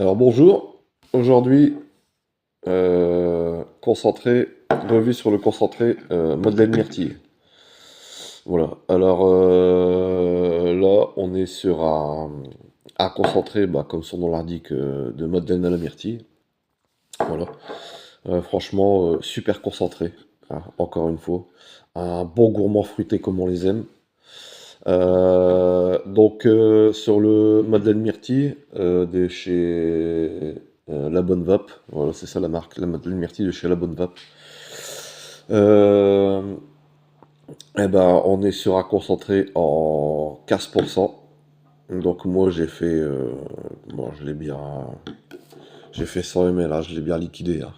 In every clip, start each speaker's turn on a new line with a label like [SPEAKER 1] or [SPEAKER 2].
[SPEAKER 1] Alors bonjour, aujourd'hui concentré, revue sur le concentré Madeleine Myrtille. Voilà, alors là on est sur un concentré, bah, comme son nom l'indique, de Madeleine à la Myrtille. Voilà. Franchement, super concentré, hein, encore une fois. Un bon gourmand fruité comme on les aime. Sur le Madeleine Myrtille de chez La Bonne Vape, voilà c'est ça la marque, la Madeleine Myrtille de chez La Bonne Vape. Euh, on est sur un concentré en 15%. Donc moi j'ai fait, bon je l'ai bien, j'ai fait 100 ml, hein, je l'ai bien liquidé, hein.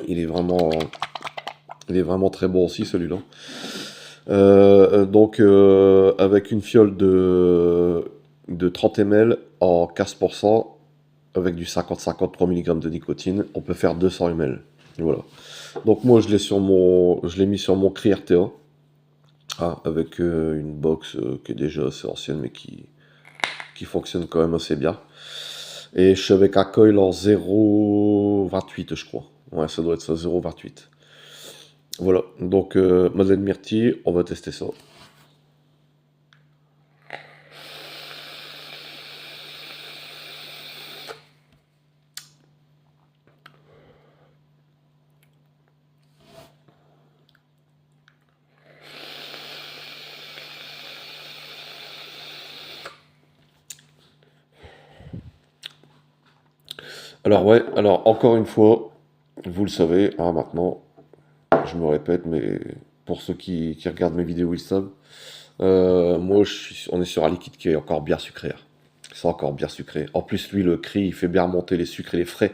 [SPEAKER 1] Il est vraiment, il est vraiment très bon aussi celui-là. Avec une fiole de 30 ml en 15%, avec du 50-50 3 mg de nicotine, on peut faire 200 ml. Voilà. Donc moi je l'ai mis sur mon Cri RTA, avec une box qui est déjà assez ancienne mais qui fonctionne quand même assez bien. Et je suis avec un coil en 0,28 je crois. Ouais, ça doit être ça, 0,28. Voilà, donc Madeleine Myrtille, on va tester ça. Alors ouais, alors encore une fois, vous le savez, hein, maintenant, je me répète, mais pour ceux qui regardent mes vidéos, ils savent. On est sur un liquide qui est encore bien sucré, hein. C'est encore bien sucré. En plus, lui, le cri, il fait bien remonter les sucres et les frais.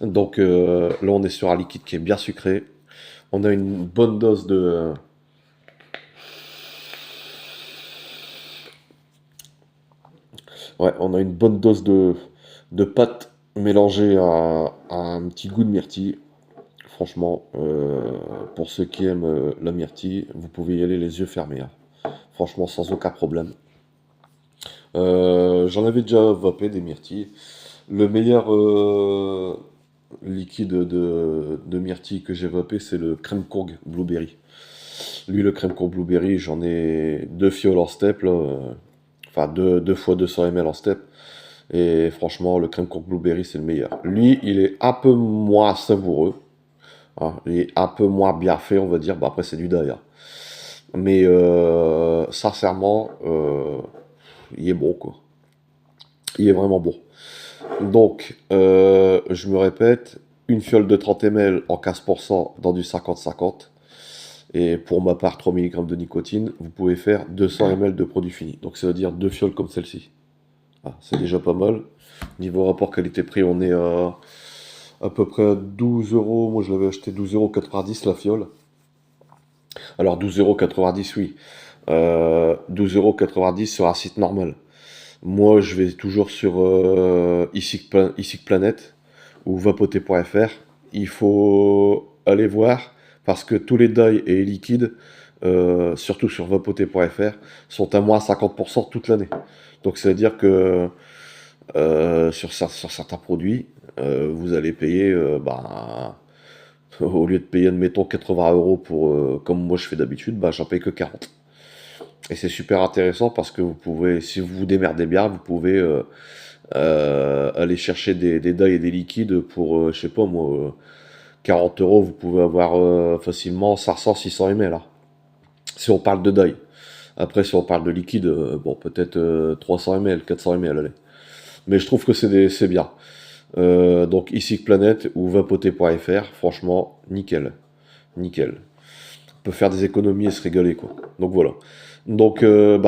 [SPEAKER 1] Donc là, on est sur un liquide qui est bien sucré. On a une bonne dose de... Ouais, on a une bonne dose de pâte mélangée à un petit goût de myrtille. Franchement, pour ceux qui aiment la myrtille, vous pouvez y aller les yeux fermés, hein. Franchement, sans aucun problème. J'en avais déjà vapé des myrtilles. Le meilleur liquide de myrtille que j'ai vapé, c'est le crème courge blueberry. Lui, le crème courge blueberry, j'en ai deux fioles en step, là, enfin deux fois 200 ml en step. Et franchement, le crème courge blueberry, c'est le meilleur. Lui, il est un peu moins savoureux, hein, il est un peu moins bien fait, on va dire. Bah, après, c'est du dye, hein. Mais sincèrement, il est bon, quoi. Il est vraiment bon. Donc, je me répète, une fiole de 30 ml en 15% dans du 50-50. Et pour ma part, 3 mg de nicotine, vous pouvez faire 200 ml de produit fini. Donc ça veut dire deux fioles comme celle-ci. Ah, c'est déjà pas mal. Niveau rapport qualité-prix, on est à peu près à 12 euros. Moi, je l'avais acheté 12,90 € la fiole. Alors 12,90 € oui. 12,90 € sur un site normal. Moi, je vais toujours sur iCic Planet ou vapoter.fr. Il faut aller voir parce que tous les dye et liquides, surtout sur vapoter.fr, sont à moins 50% toute l'année. Donc, ça veut dire que sur certains produits, vous allez payer, au lieu de payer, admettons, 80 € pour, comme moi je fais d'habitude, bah, j'en paye que 40. Et c'est super intéressant parce que vous pouvez, si vous vous démerdez bien, vous pouvez aller chercher des dye et des liquides pour, je sais pas moi, 40 €, vous pouvez avoir facilement 500-600 ml, là. Si on parle de dye. Après, si on parle de liquide, bon, peut-être 300 ml, 400 ml, allez. Mais je trouve que c'est bien. Donc ici Planet ou vapoter.fr, franchement, nickel. Nickel. On peut faire des économies et se régaler, quoi. Donc voilà. Donc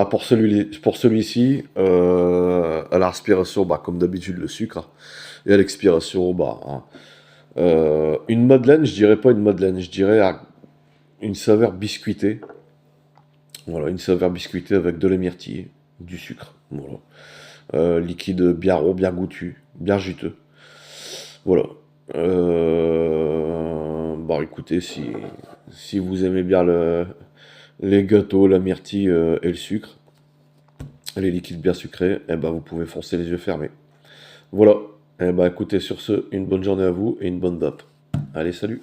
[SPEAKER 1] pour celui-ci, à l'inspiration, bah, comme d'habitude, le sucre. Et à l'expiration, bah, hein, une madeleine, je dirais pas une madeleine, je dirais une saveur biscuitée. Voilà, une saveur biscuitée avec de la myrtille, du sucre. Voilà. Liquide bien rond, bien goûtu, bien juteux. Voilà. Bon, écoutez, si vous aimez bien les gâteaux, la myrtille et le sucre, les liquides bien sucrés, eh ben, vous pouvez foncer les yeux fermés. Voilà. Eh bah écoutez, sur ce, une bonne journée à vous et une bonne vape. Allez, salut!